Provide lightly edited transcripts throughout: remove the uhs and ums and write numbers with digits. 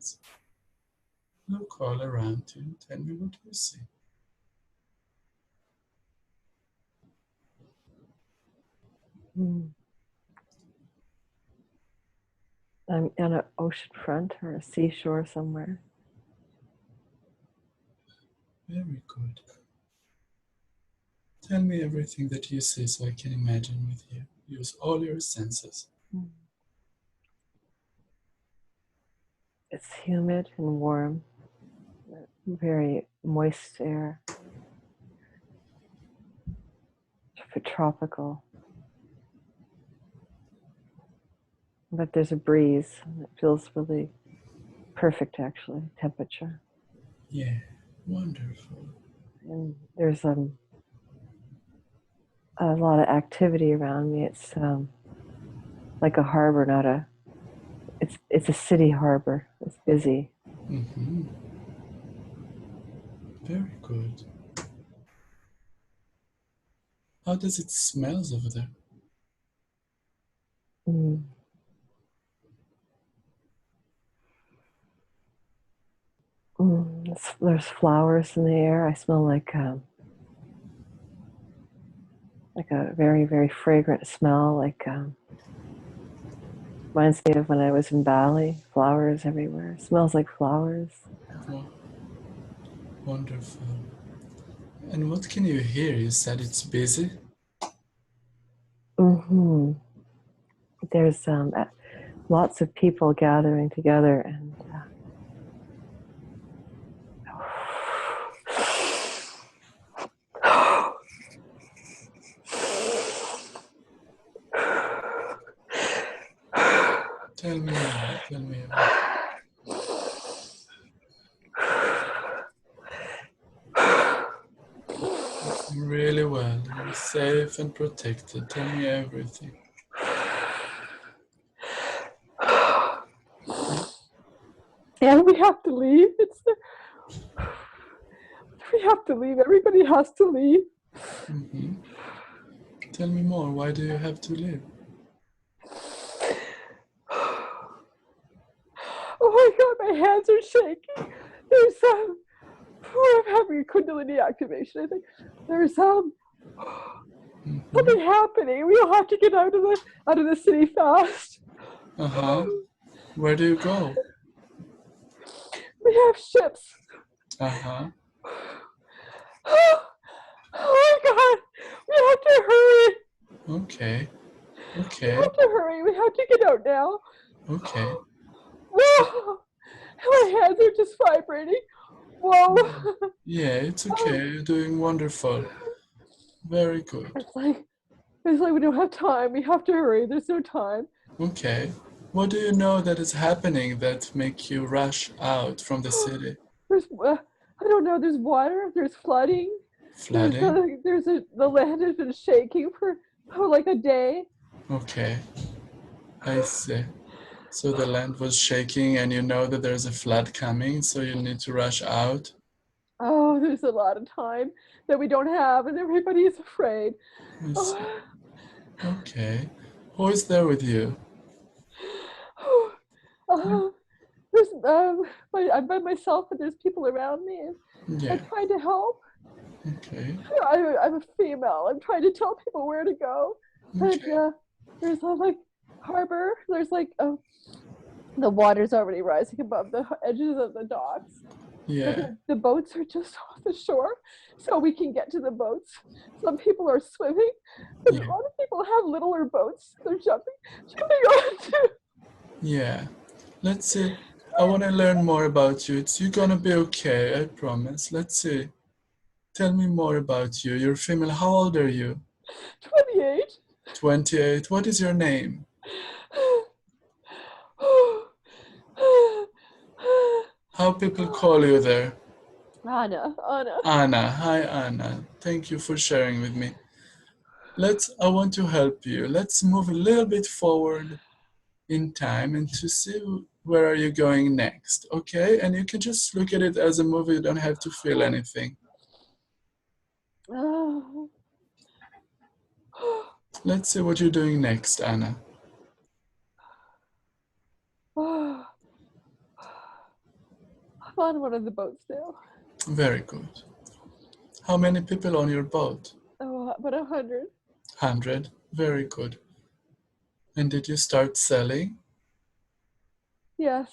sense. Look all around you. Tell me what you see. I'm on an ocean front or a seashore somewhere. Very good. Tell me everything that you see so I can imagine with you. Use all your senses. It's humid and warm, very moist air, tropical. But there's a breeze, and it feels really perfect, actually, temperature. Yeah, wonderful. And there's a lot of activity around me. It's like a harbor, not a. It's a city harbor. It's busy. Mm-hmm. Very good. How does it smell over there? There's flowers in the air. I smell like a very, very fragrant smell. Reminds me of when I was in Bali. Flowers everywhere. It smells like flowers. Oh, wonderful. And what can you hear? You said it's busy? Mm-hmm. There's lots of people gathering together, and Tell me more. Tell me everything. Really well. You're safe and protected. Tell me everything. and we have to leave. We have to leave. Everybody has to leave. Mm-hmm. Tell me more. Why do you have to leave? Oh my God, my hands are shaking. There's I'm having a Kundalini activation. I think there's something happening. We all have to get out of the city fast. Uh-huh. Where do you go? We have ships. Uh-huh. Oh my God, we have to hurry. Okay. We have to hurry. We have to get out now. Okay. Whoa! My hands are just vibrating. Whoa! Yeah, it's okay. You're doing wonderful. Very good. It's like we don't have time. We have to hurry. There's no time. Okay. What do you know that is happening that make you rush out from the city? There's I don't know. There's water. There's flooding. Flooding? The land has been shaking for like a day. Okay. I see. So the land was shaking and you know that there's a flood coming, so you need to rush out? Oh, there's a lot of time that we don't have, and everybody is afraid. I see. Okay. Who is there with you? There's I'm by myself, but there's people around me, and Yeah. I'm trying to help. Okay. I'm a female. I'm trying to tell people where to go. Okay. But there's like harbor. There's like the water's already rising above the edges of the docks. Yeah. The boats are just off the shore, so we can get to the boats. Some people are swimming, but Yeah. a lot of people have littler boats. They're jumping on to. Yeah. Let's see. I want to learn more about you. You're gonna be okay, I promise. Let's see. Tell me more about you. You're female. How old are you? 28. 28. What is your name? How people call you there? Anna. Anna. Hi, Anna. Thank you for sharing with me. I want to help you. Let's move a little bit forward in time and to see where are you going next, okay? And you can just look at it as a movie. You don't have to feel anything. Let's see what you're doing next, Anna. I'm on one of the boats now. Very good. How many people on your boat? Oh, about 100. 100. Very good. And did you start selling? Yes.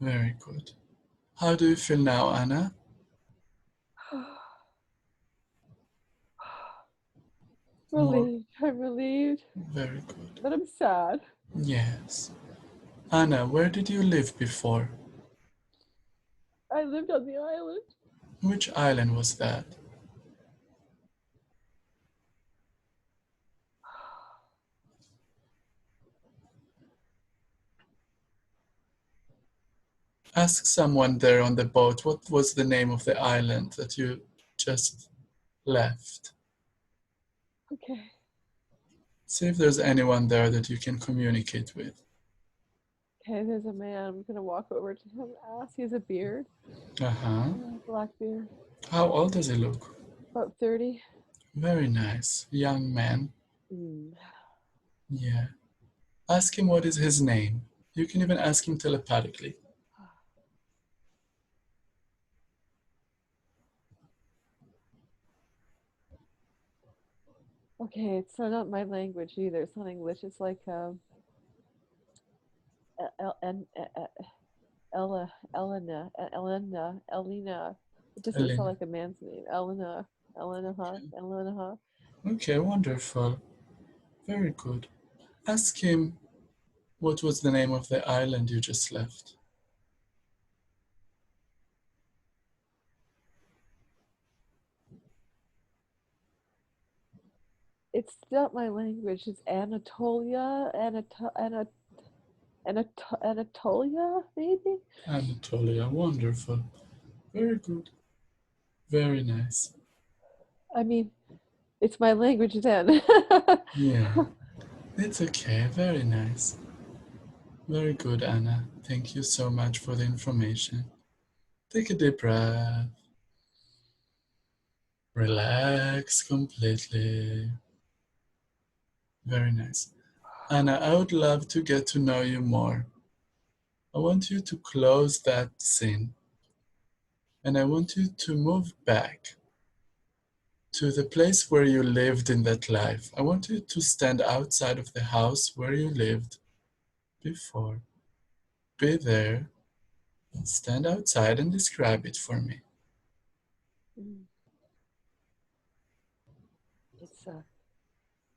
Very good. How do you feel now, Anna? More. Relieved. I'm relieved, Very good. but I'm sad. Yes. Anna, where did you live before? I lived on the island. Which island was that? Ask someone there on the boat what was the name of the island that you just left. Okay. See if there's anyone there that you can communicate with. Okay, there's a man. I'm going to walk over to him, ask. He has a beard. Uh-huh. Black beard. How old does he look? About 30. Very nice. Young man. Mm. Yeah. Ask him what is his name. You can even ask him telepathically. Okay, it's not my language either. It's not English. It's like Elena. It doesn't sound Elena. like a man's name. Elena. Okay, wonderful. Very good. Ask him what was the name of the island you just left. It's not my language. It's Anatolia, Anatolia, maybe. Anatolia. Wonderful. Very good. Very nice. I mean, it's my language then. Yeah. It's okay. Very nice. Very good, Anna. Thank you so much for the information. Take a deep breath. Relax completely. Very nice. Anna, I would love to get to know you more. I want you to close that scene and I want you to move back to the place where you lived in that life. I want you to stand outside of the house where you lived before. Be there, stand outside and describe it for me. Mm.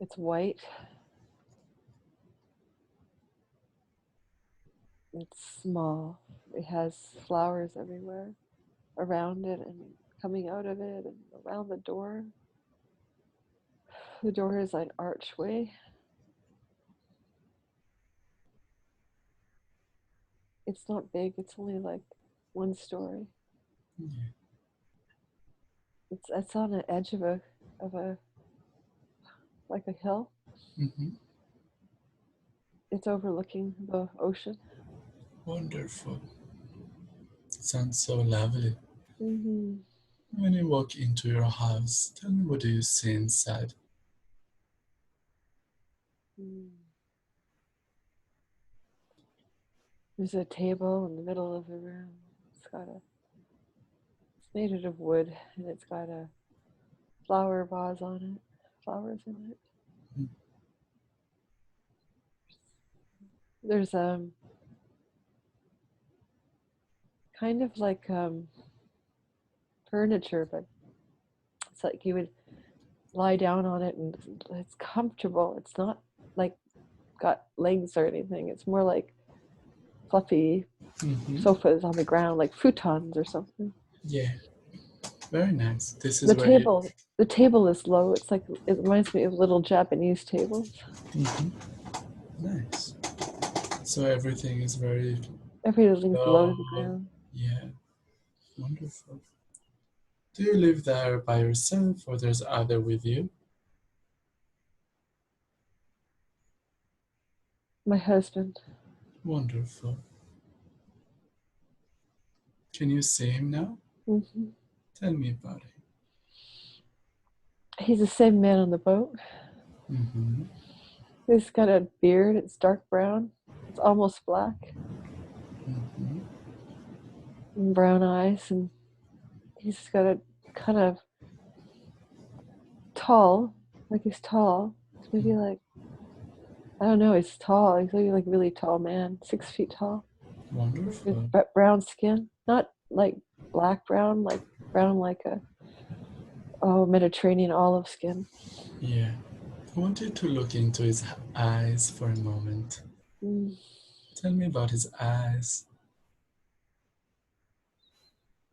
It's white. It's small. It has flowers everywhere around it and coming out of it and around the door. The door is an archway. It's not big. It's only like one story. Yeah. It's on the edge of a like a hill. Mm-hmm. It's overlooking the ocean. Wonderful. Sounds so lovely. Mm-hmm. When you walk into your house, tell me what do you see inside? Mm. There's a table in the middle of the room. It's made out of wood and it's got a flower vase on it. Flowers in it. Mm. There's kind of like furniture, but it's like you would lie down on it and it's comfortable. It's not like got legs or anything. It's more like fluffy Mm-hmm. sofas on the ground, like futons or something. Yeah, very nice. This is The where you. table, the table is low. It's like it reminds me of little Japanese tables. Mm-hmm. Nice. So everything is very Everything's low to low. the ground. Yeah, wonderful. Do you live there by yourself or there's other with you? My husband, Wonderful. Can you see him now? hmm Tell me about him. he's the same man on the boat. Mm-hmm. He's got a beard. It's dark brown. It's almost black. Mm-hmm. and brown eyes, and he's got a kind of tall, like he's tall. He's maybe like, I don't know, he's tall. He's maybe like a really tall man, 6 feet tall, with Wonderful. brown skin, not like black brown, like brown like a Mediterranean olive skin. Yeah. I want you to look into his eyes for a moment. Mm, Tell me about his eyes.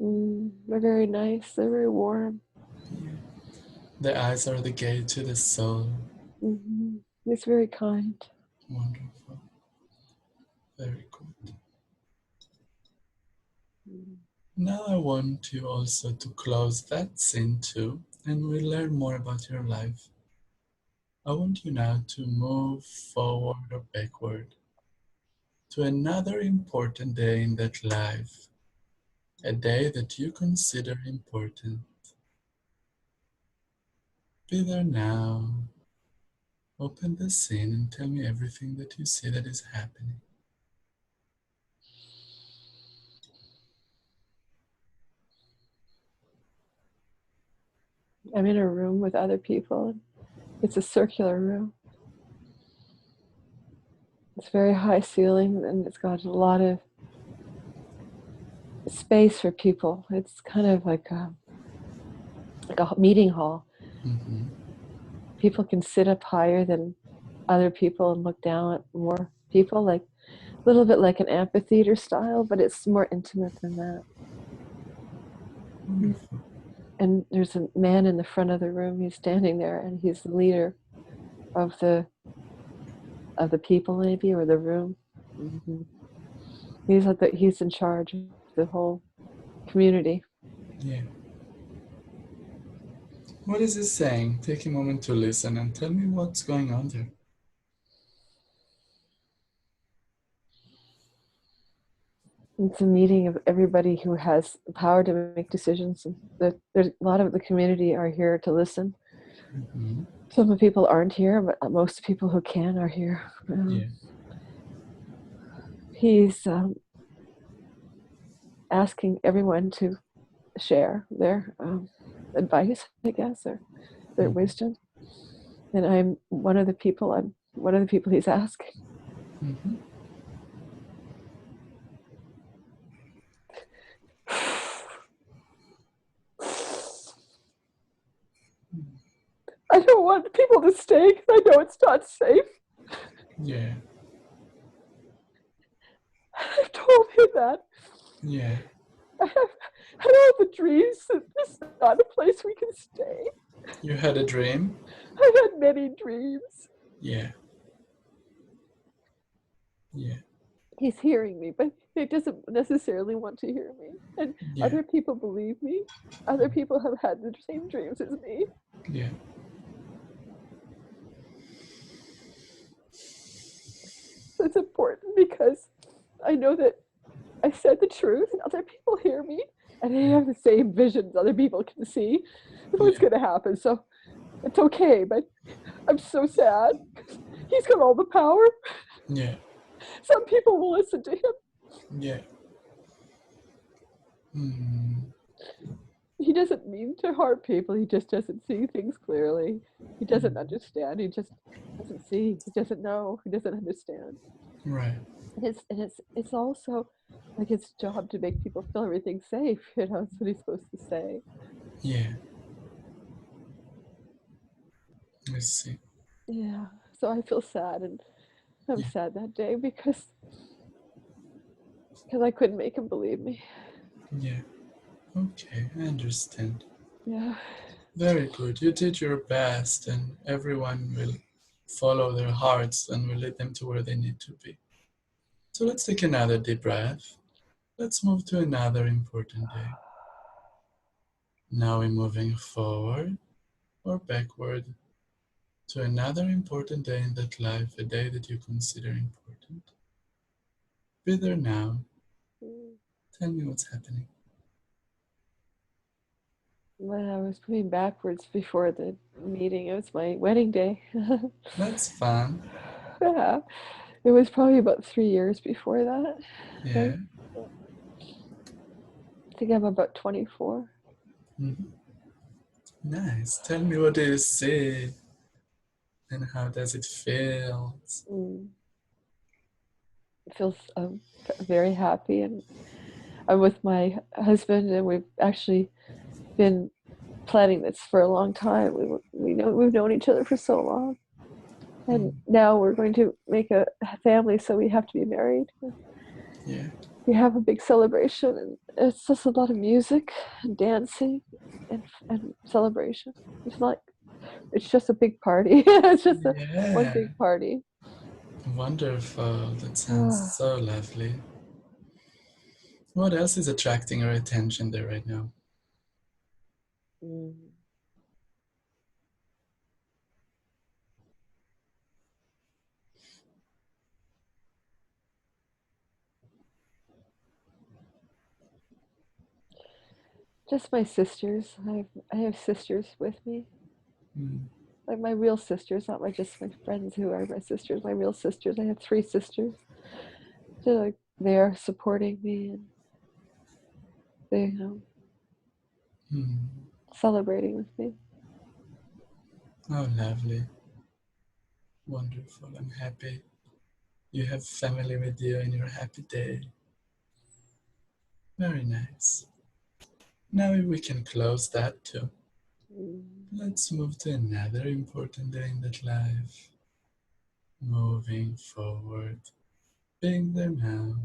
they're very nice. They're very warm. Yeah. The eyes are the gate to the soul. He's very kind. Wonderful. Very good. Mm. Now I want you also to close that scene too, and we'll learn more about your life. I want you now to move forward or backward to another important day in that life, a day that you consider important. Be there now. Open the scene and tell me everything that you see that is happening. I'm in a room with other people. It's a circular room. It's very high ceiling, and it's got a lot of space for people. It's kind of like a meeting hall. Mm-hmm. People can sit up higher than other people and look down at more people, like a little bit like an amphitheater style, but it's more intimate than that. Wonderful. And there's a man in the front of the room. He's standing there, and he's the leader of the people, maybe, or the room. Mm-hmm. He's in charge of the whole community. Yeah. What is he saying? Take a moment to listen and tell me what's going on there. It's a meeting of everybody who has the power to make decisions. And there's a lot of the community are here to listen. Mm-hmm. Some of the people aren't here, but most people who can are here. Yeah. He's asking everyone to share their advice, I guess, or their Mm-hmm. wisdom. And I'm one of the people. I'm one of the people he's asking. Mm-hmm. I don't want people to stay because I know it's not safe. Yeah. I've told him that. Yeah. I don't have the dreams that this is not a place we can stay. You had a dream? I've had many dreams. Yeah. Yeah. He's hearing me, but he doesn't necessarily want to hear me. And Yeah. other people believe me. Other people have had the same dreams as me. Yeah. So it's important because I know that I said the truth and other people hear me and they Yeah. have the same visions other people can see what's Yeah. going to happen. So it's okay, but I'm so sad because he's got all the power. Yeah. Some people will listen to him. Yeah. Mm. He doesn't mean to harm people. He just doesn't see things clearly. He doesn't understand. He just doesn't see. He doesn't know. He doesn't understand. Right. And it's also like his job to make people feel everything's safe. That's what he's supposed to say. Yeah. I see. Yeah. So I feel sad, and I'm Yeah. sad that day because I couldn't make him believe me. Yeah. Okay. I understand. Yeah. Very good. You did your best, and everyone will follow their hearts and will lead them to where they need to be. So let's take another deep breath. Let's move to another important day. Now we're moving forward or backward to another important day in that life, a day that you consider important. Be there now. Mm. Tell me what's happening. When I was moving backwards before the meeting, it was my wedding day. That's fun. Yeah. It was probably about 3 years before that, I Yeah. think. think I'm about 24. Mhm. Nice. Tell me, what do you see and how does it feel? Mm. It feels very happy, and I'm with my husband, and we've actually been planning this for a long time. We've known each other for so long, and Mm, now we're going to make a family, so we have to be married. yeah, We have a big celebration, and it's just a lot of music and dancing and celebration. It's like it's just a big party. It's just a one yeah. big party. Wonderful. That sounds Ah, so lovely. What else is attracting your attention there right now? mm. Just my sisters. I have sisters with me, Mm, like my real sisters, not just my friends who are my sisters. My real sisters. I have three sisters. They're like there supporting me, and they mm. celebrating with me. Oh, lovely. Wonderful. I'm happy you have family with you in your happy day. Very nice. Now we can close that too. Mm. Let's move to another important day in that life. Moving forward, being there now,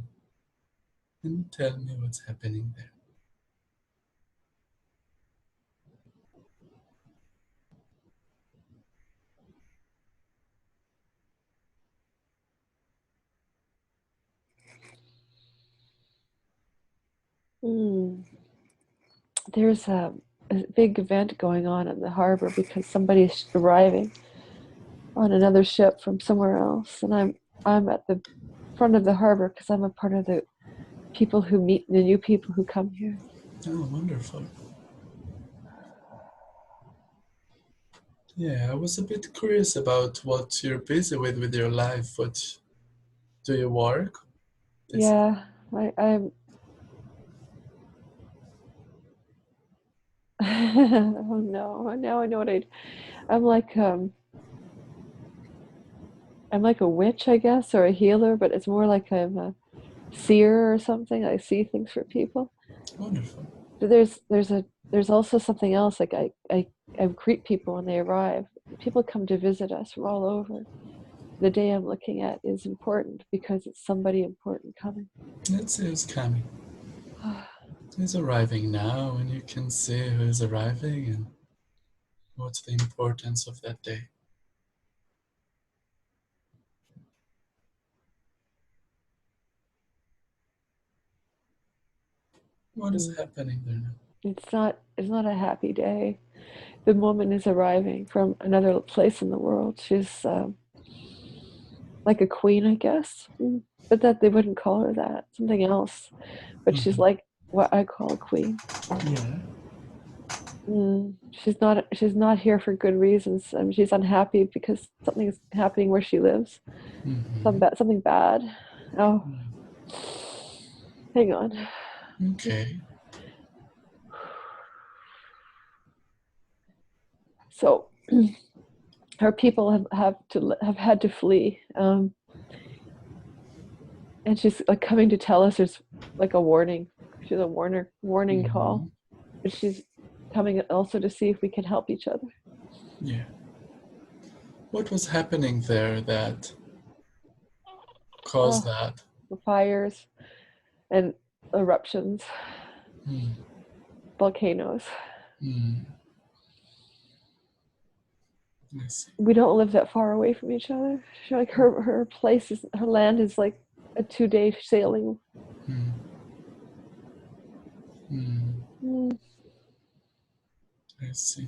and tell me what's happening there. Mm. There's a big event going on in the harbor because somebody's arriving on another ship from somewhere else, and I'm at the front of the harbor because I'm a part of the people who meet the new people who come here. Oh, wonderful. Yeah, I was a bit curious about what you're busy with your life. What do you work? This. Yeah, I'm. Oh no! Now I know what I. I'm like um. I'm like a witch, I guess, or a healer, but it's more like I'm a seer or something. I see things for people. Wonderful. But there's also something else. Like I greet people when they arrive. People come to visit us from all over. The day I'm looking at is important because it's somebody important coming. Let's see who's coming. Who's arriving now, and you can see who's arriving and what's the importance of that day. What is Mm. happening there now? It's not a happy day. The woman is arriving from another place in the world. She's like a queen, I guess. But that they wouldn't call her that. Something else. But she's Mhm. like what I call a queen. Yeah. She's not here for good reasons. She's unhappy because something is happening where she lives. Hmm. Something bad. Oh, hang on. Okay. So her people have had to flee, and she's like coming to tell us there's like a warning. She's a warning call, Hmm. but she's coming also to see if we can help each other. Yeah. What was happening there that caused Oh, that? the fires and eruptions, Hmm. volcanoes. Hmm. I see. We don't live that far away from each other. Like her land is like a 2-day sailing. Hmm. Hmm. Mm, I see.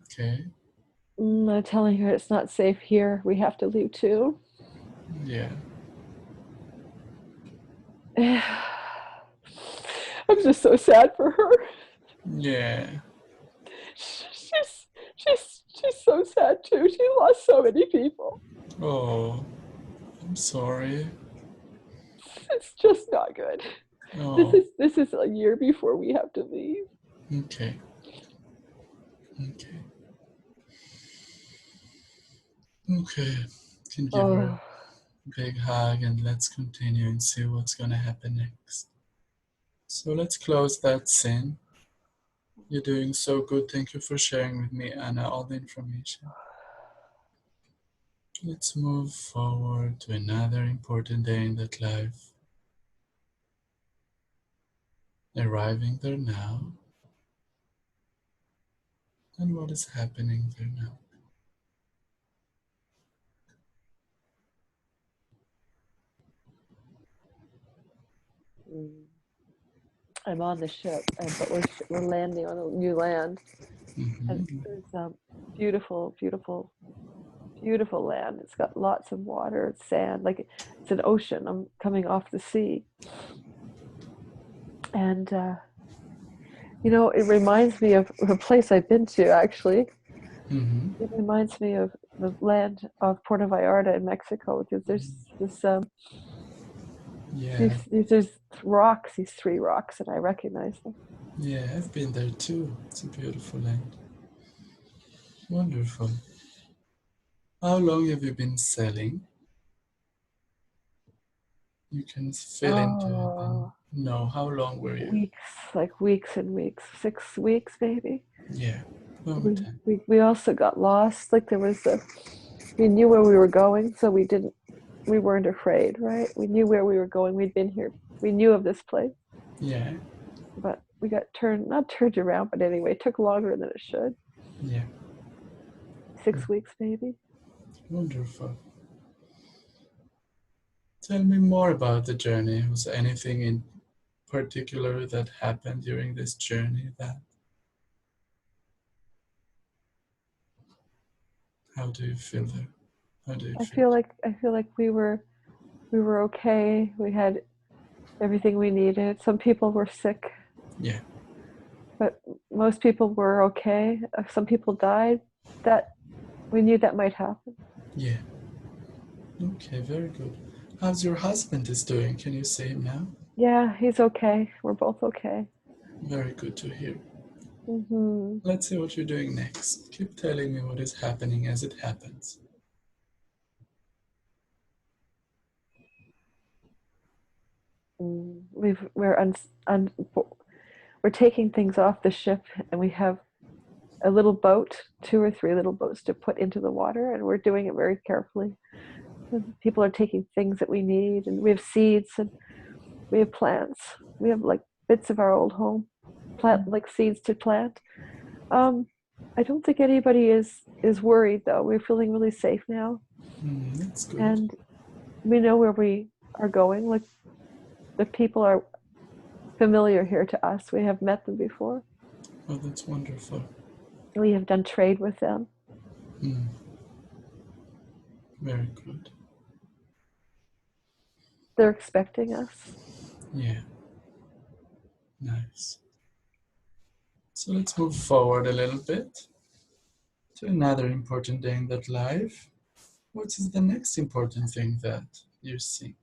Okay. I'm telling her it's not safe here. We have to leave too. Yeah. I'm just so sad for her. Yeah. She's so sad too. She lost so many people. Oh, I'm sorry. It's just not good. but Oh, this is a year before we have to leave. okay. Okay. Okay. Can give her Oh, a big hug and let's continue and see what's gonna happen next. So let's close that scene. You're doing so good. Thank you for sharing with me, Anna, all the information. Let's move forward to another important day in that life. Arriving there now, and what is happening there now. mm. I'm on the ship, but we're landing on a new land, and Mm-hmm. it's beautiful, beautiful, beautiful land. It's got lots of water, sand, like it's an ocean. I'm coming off the sea, and it reminds me of a place I've been to. Actually, Mm-hmm. it reminds me of the land of Puerto Vallarta in Mexico because Yeah, there's rocks, these three rocks, and I recognize them. yeah, I've been there too. It's a beautiful land. Wonderful. How long have you been sailing? You can fill into it and Oh, know how long were you? weeks, like weeks and weeks, 6 weeks maybe. Yeah, long We time. we also got lost. Like we knew where we were going, so we weren't afraid, right? We knew where we were going. We'd been here. We knew of this place, Yeah, but we got not turned around, but anyway, it took longer than it should. yeah, 6 weeks maybe. wonderful. Tell me more about the journey. Was there anything in particular that happened during this journey that how do you feel there? How do you feel? I feel like we were okay. We had everything we needed. Some people were sick, Yeah, but most people were okay. Some people died. That we knew that might happen. yeah. Okay, very good. How's your husband is doing? Can you see him now? Yeah, he's okay. We're both okay. Very good to hear. Hmm. Let's see what you're doing next. Keep telling me what is happening as it happens. We've we're taking things off the ship, and we have a little boat, two or three little boats to put into the water, and we're doing it very carefully. And people are taking things that we need, and we have seeds, and we have plants. We have like bits of our old home, plant like seeds to plant. Um, I don't think anybody is worried though. We're feeling really safe now, That's good. and we know where we are going. Like the people are familiar here to us. We have met them before. Oh, that's wonderful. We have done trade with them. Hmm, very good. They're expecting us. Yeah, nice. So let's move forward a little bit to another important day in that life. What is the next important thing that you see?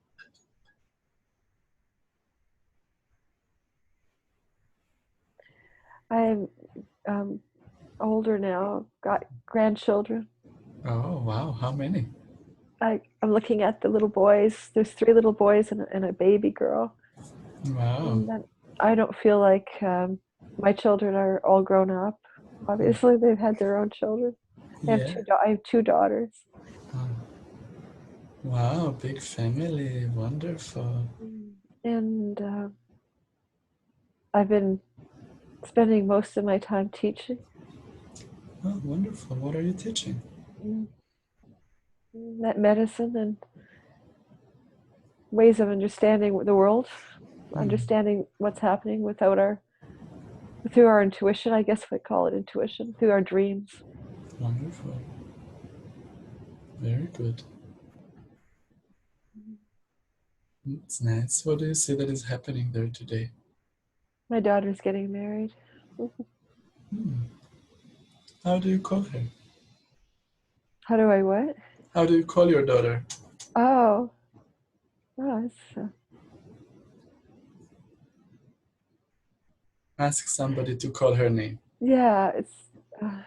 I'm um, older now. Got grandchildren. Oh, wow, how many? I'm looking at the little boys. There's three little boys and a baby girl. Wow. And then I don't feel like my children are all grown up. Obviously, they've had their own children. Yeah. I have two daughters. Oh, wow, big family. Wonderful. And I've been spending most of my time teaching Oh, wonderful. What are you teaching? mm, medicine and ways of understanding the world, Hmm, understanding what's happening through our intuition. I guess we call it intuition, through our dreams. wonderful. Very good. It's nice. What do you see that is happening there today? My daughter's getting married. Hmm. How do you call her? How do I what? How do you call your daughter? Oh, oh, it's Ask somebody to call her name. Yeah, uh,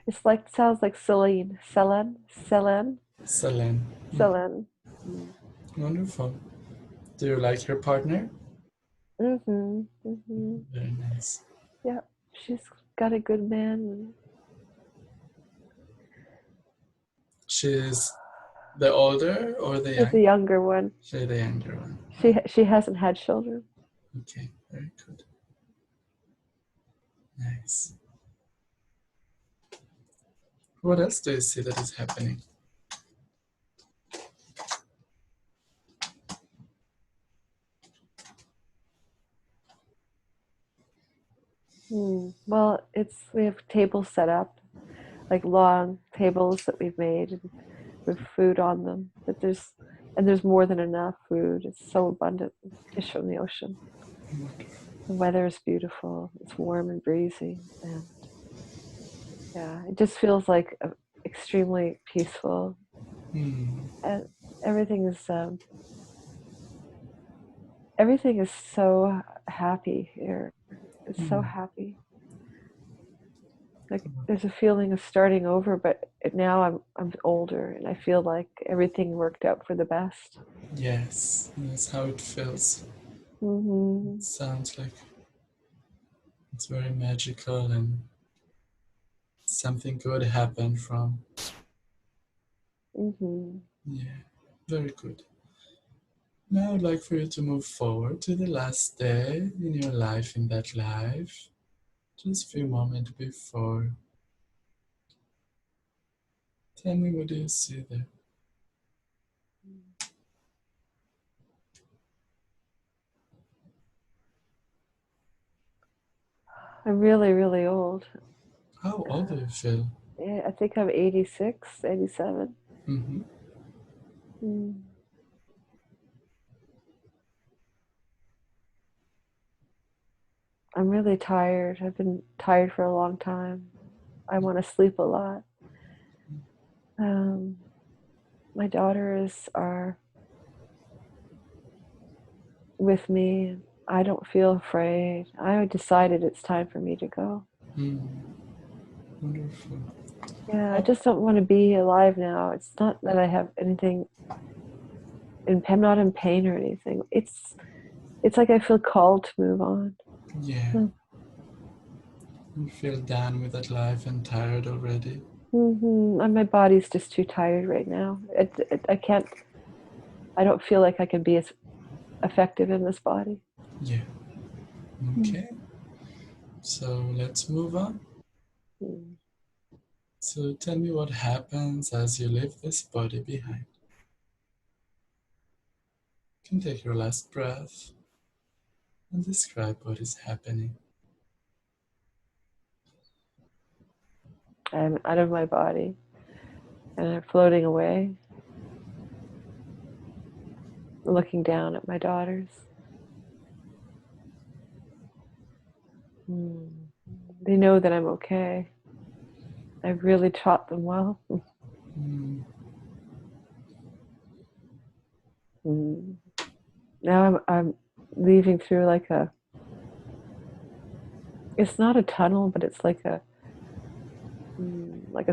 it's like sounds like Celine, Selene. Selene. Mm. Wonderful. Do you like her partner? Mhm. Mhm. Very nice. Yeah, she's got a good man. She's the older or the She's the young? younger one. She's the younger one. She hasn't had children. Okay, very good. Nice. What else do you see that is happening? Well, it's we have tables set up, like long tables that we've made with food on them. But there's more than enough food. It's so abundant. Fish from the ocean. The weather is beautiful. It's warm and breezy, and yeah, it just feels like extremely peaceful. Hmm. And everything is everything is so happy here. It's so Hmm. happy. Like there's a feeling of starting over, but now I'm older, and I feel like everything worked out for the best. Yes, that's how it feels. It Hmm. sounds like it's very magical and something good happened from. Hmm. Yeah, very good. Now I'd like for you to move forward to the last day in your life, in that life, just a few moments before. Tell me, what do you see there? I'm really, really old. How old do Uh, you feel? yeah, I think I'm 86, 87. Mm-hmm. Mm. I'm really tired. I've been tired for a long time. I want to sleep a lot. Um, my daughters are with me. I don't feel afraid. I decided it's time for me to go. Mm, wonderful. Yeah, I Oh, just don't want to be alive now. It's not that I have anything, I'm not in pain or anything. It's like I feel called to move on. yeah. Mm. You feel done with that life and tired already? And my body's just too tired right now. I can't. I don't feel like I can be as effective in this body. Yeah. Mm. Okay. So let's move on. Mm. So tell me what happens as you leave this body behind. You can take your last breath and describe what is happening. I'm out of my body and I'm floating away, looking down at my daughters. Mm. They know that I'm okay. I really taught them well. Mm, Mm. Now I'm leaving through like a. It's not a tunnel, but it's like a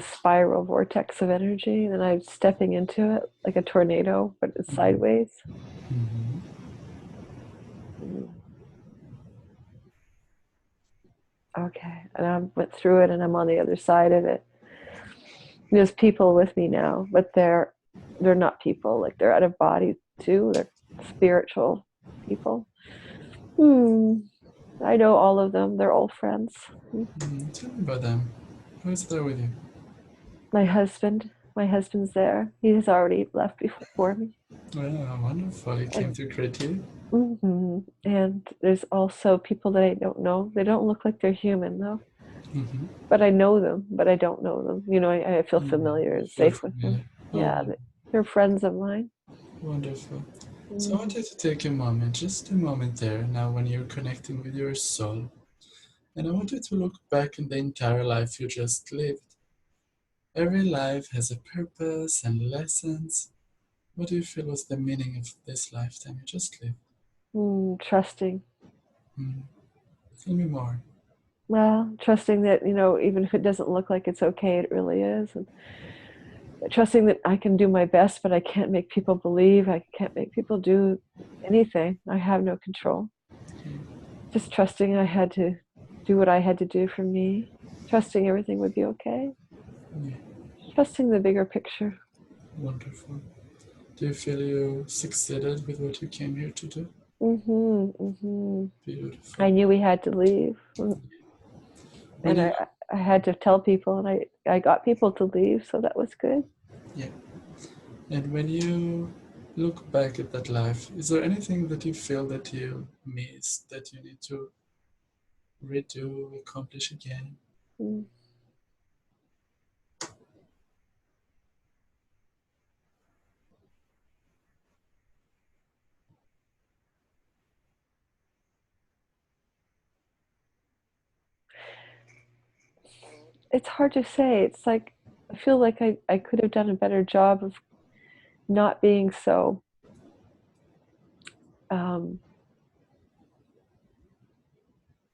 spiral vortex of energy. And I'm stepping into it like a tornado, but it's sideways. mhm. Mm. Okay, and I went through it, and I'm on the other side of it. There's people with me now, but they're not people. Like they're out of body too. They're spiritual people. Hmm. I know all of them. They're all friends. Tell me about them. Who's there with you? My husband's there. He has already left before me. Well, wonderful. He came And to greet you. and there's also people that I don't know. They don't look like they're human though. Mm-hmm. But I know them, but I don't know them. I feel Yeah, familiar you and feel safe with them. familiar. Oh, Yeah, they're friends of mine. wonderful. So I Mm. wanted to take a moment, just a moment there, now when you're connecting with your soul. And I want you to look back in the entire life you just lived. Every life has a purpose and lessons. What do you feel was the meaning of this lifetime you just lived? Trusting. Mm. Tell me more. Well, trusting that, even if it doesn't look like it's okay, it really is. And trusting that I can do my best, but I can't make people believe. I can't make people do anything. I have no control. Just trusting I had to do what I had to do for me. Trusting everything would be okay. Yeah, Trusting the bigger picture. wonderful. Do you feel you succeeded with what you came here to do? I Beautiful. knew we had to leave, When and you, I had to tell people, and I got people to leave, so that was good. yeah, and when you look back at that life, is there anything that you feel that you missed, that you need to redo, accomplish again? Mm. It's hard to say. It's like I feel like I could have done a better job of not being so um,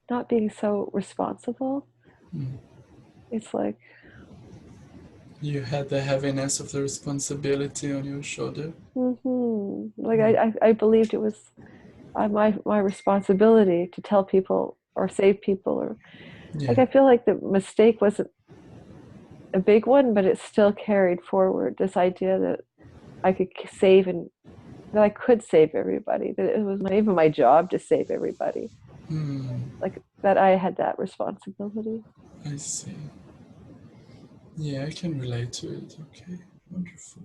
not being so responsible. Mm. It's like You had the heaviness of the responsibility on your shoulder. like Mm. I believed it was my responsibility to tell people or save people, or like Yeah. I feel like the mistake wasn't a big one, but it still carried forward this idea that I could save and that I could save everybody. That it was even my job to save everybody. Mm. Like that I had that responsibility. I see. Yeah, I can relate to it. Okay, wonderful.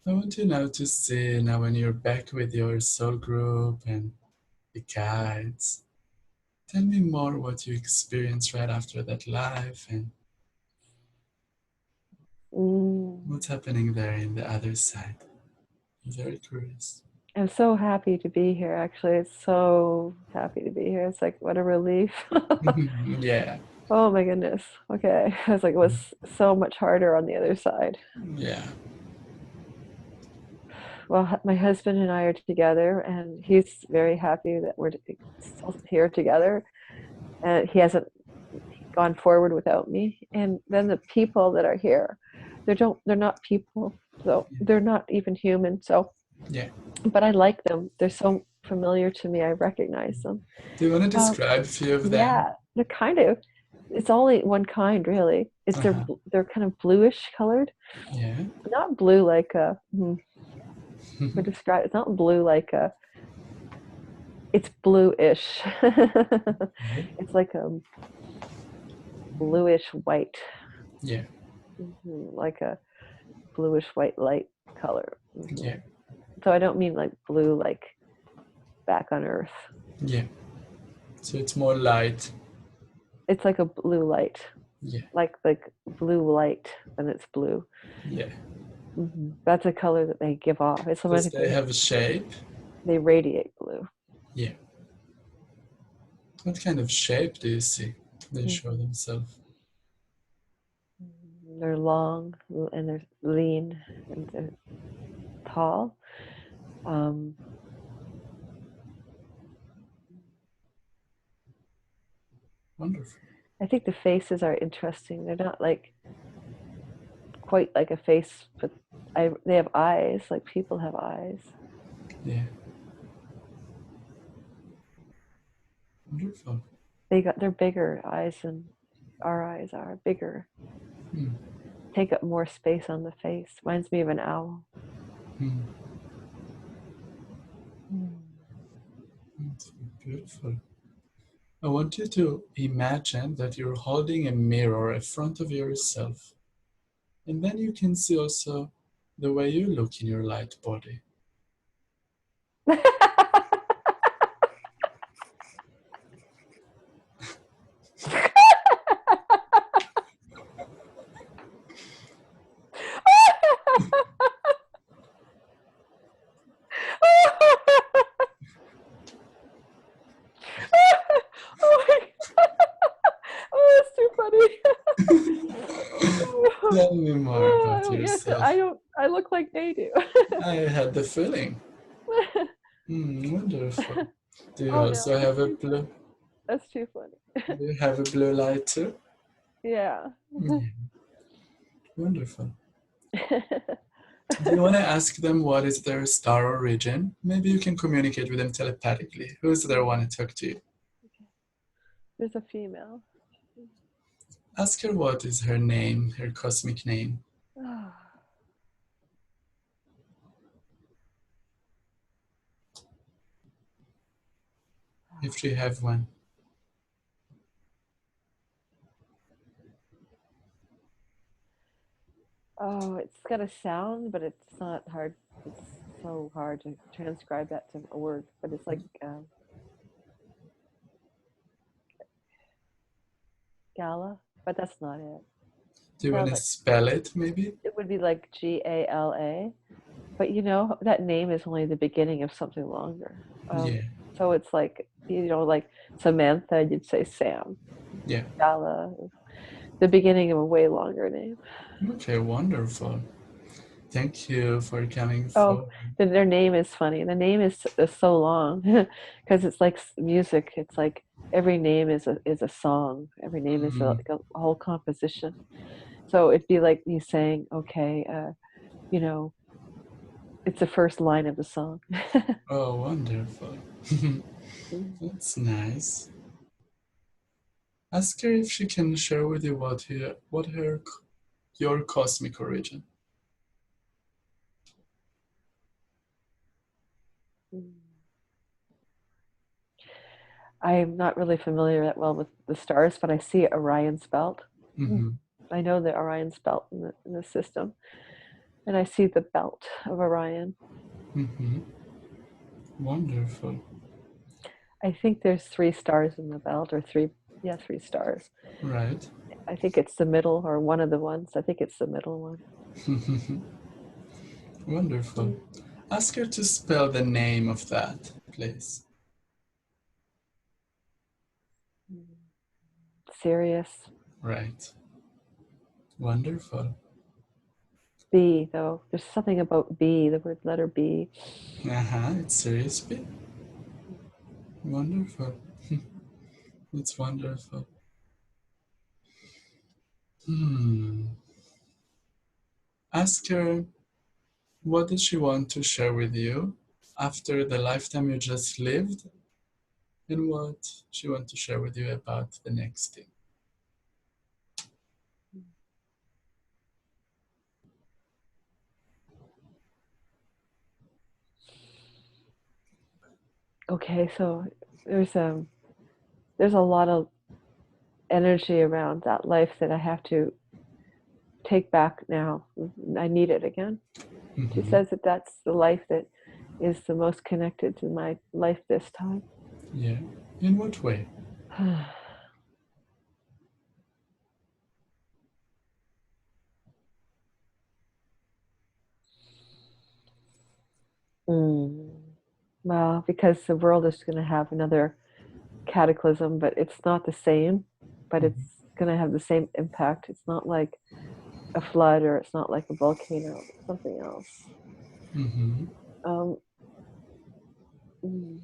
I want you now to see now when you're back with your soul group and the guides. Tell me more what you experienced right after that life and Mm. what's happening there in the other side. I'm very curious. I'm so happy to be here. Actually, it's so happy to be here. It's like what a relief. Yeah, Oh my goodness. Okay. I was like, it was so much harder on the other side. yeah, Well, my husband and I are together, and he's very happy that we're still here together. And he hasn't gone forward without me. And then the people that are here, they're not people, so they're not even human. So, yeah. but I like them. They're so familiar to me. I recognize them. Do you want to Um, describe a few of them? yeah, they're kind of. It's only one kind, really. It's Uh-huh. they're kind of bluish colored, Yeah. not blue like a. For describe, it's not blue like a. It's bluish. Okay. It's like a bluish white, Yeah, like a bluish white light color. yeah, So I don't mean like blue, like back on Earth. yeah. So it's more light. It's like a blue light, Yeah, like blue light, and it's blue. yeah. That's a color that they give off. It's Does almost they like have a shape? they radiate blue. Yeah. What kind of shape do you see they Mhm. show themselves? They're long and they're lean and they're tall. Um, Wonderful. I think the faces are interesting. They're not like quite like a face, but they have eyes, like people have eyes. Yeah, wonderful. They're bigger eyes than our eyes are. Bigger, Hmm. take up more space on the face. Reminds me of an owl. Hmm. Mm. That's beautiful. I want you to imagine that you're holding a mirror in front of yourself, and then you can see also the way you look in your light body. Oh my god! Oh, that's too funny. Tell me more about Yes, yourself. I don't. I look like they do. I had the feeling. Wonderful. Do you Oh no, also have a blue? that's too funny. Do you have a blue light too? Yeah. Yeah, wonderful. Do you want to ask them what is their star origin? Maybe you can communicate with them telepathically. Who's there want to talk to you? There's a female. Ask her what is her name, her cosmic name, if she have one. Oh, it's got a sound, but it's not hard. It's so hard to transcribe that to a word. But it's like gala, but that's not it. Do you want Sounds to like spell it, maybe? it would be like Gala. But that name is only the beginning of something longer. Yeah, So it's like like Samantha, you'd say Sam. yeah. Gala, the beginning of a way longer name. Okay, wonderful. Thank you for coming Oh, forward. their name is funny. The name is so long because it's like music. It's like every name is a song. Every name is Mm. like a whole composition. So it'd be like you saying, okay, you know, it's the first line of the song. Oh, wonderful. That's nice. Ask her if she can share with you what her your cosmic origin. I'm not really familiar that well with the stars, but I see Orion's belt. Mm-hmm. I know the Orion's belt in the system, and I see the belt of Orion. Mm-hmm. Wonderful. I think there's 3 stars in the belt, or yeah, 3 stars. Right. I think it's the middle, or one of the ones. I think it's the middle one. Wonderful. Ask her to spell the name of that place. Sirius. Right. Wonderful. B, though. There's something about B, the word letter B. Uh-huh. It's seriously wonderful. It's wonderful. Hmm. Ask her what does she want to share with you after the lifetime you just lived and what she wants to share with you about the next thing. Okay, so there's a lot of energy around that life that I have to take back now. I need it again. She Mm-hmm. says that that's the life that is the most connected to my life this time. Yeah. In what way? Mm. Well, because the world is going to have another cataclysm, but it's not the same, but Mm-hmm. it's going to have the same impact. It's not like a flood or it's not like a volcano, it's something else. Mm-hmm. Um, mm,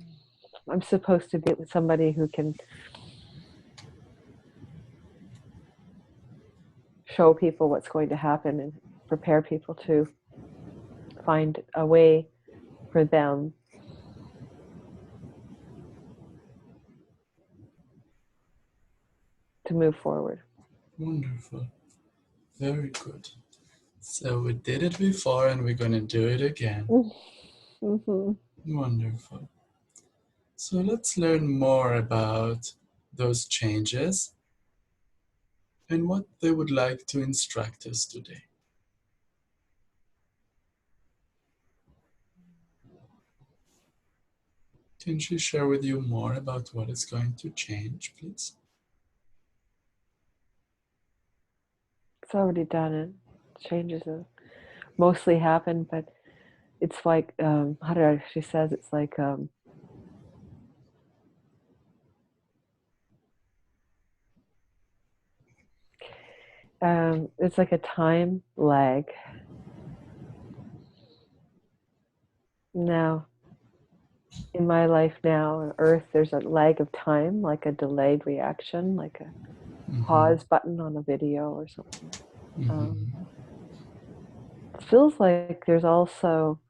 I'm supposed to be with somebody who can show people what's going to happen and prepare people to find a way for them to move forward. Wonderful. Very good. So we did it before and we're going to do it again. Mm-hmm. Wonderful. So let's learn more about those changes and what they would like to instruct us today. Can she share with you more about what is going to change, please? It's already done. It changes have mostly happened, but it's like how did she says it's like it's like a time lag. No, in my life now on Earth, there's a lag of time, like a delayed reaction, like a Mm-hmm. pause button on a video or something. Um, Mm-hmm. it feels like there's also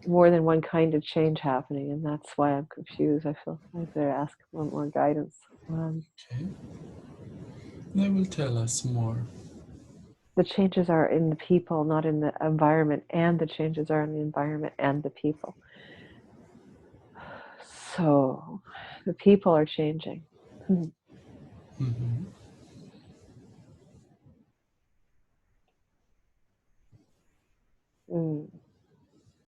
more than one kind of change happening, and that's why I'm confused. I feel I better ask for more guidance. Okay. They will tell us more. The changes are in the people, not in the environment, and the changes are in the environment and the people. So the people are changing. Mm-hmm. Mm.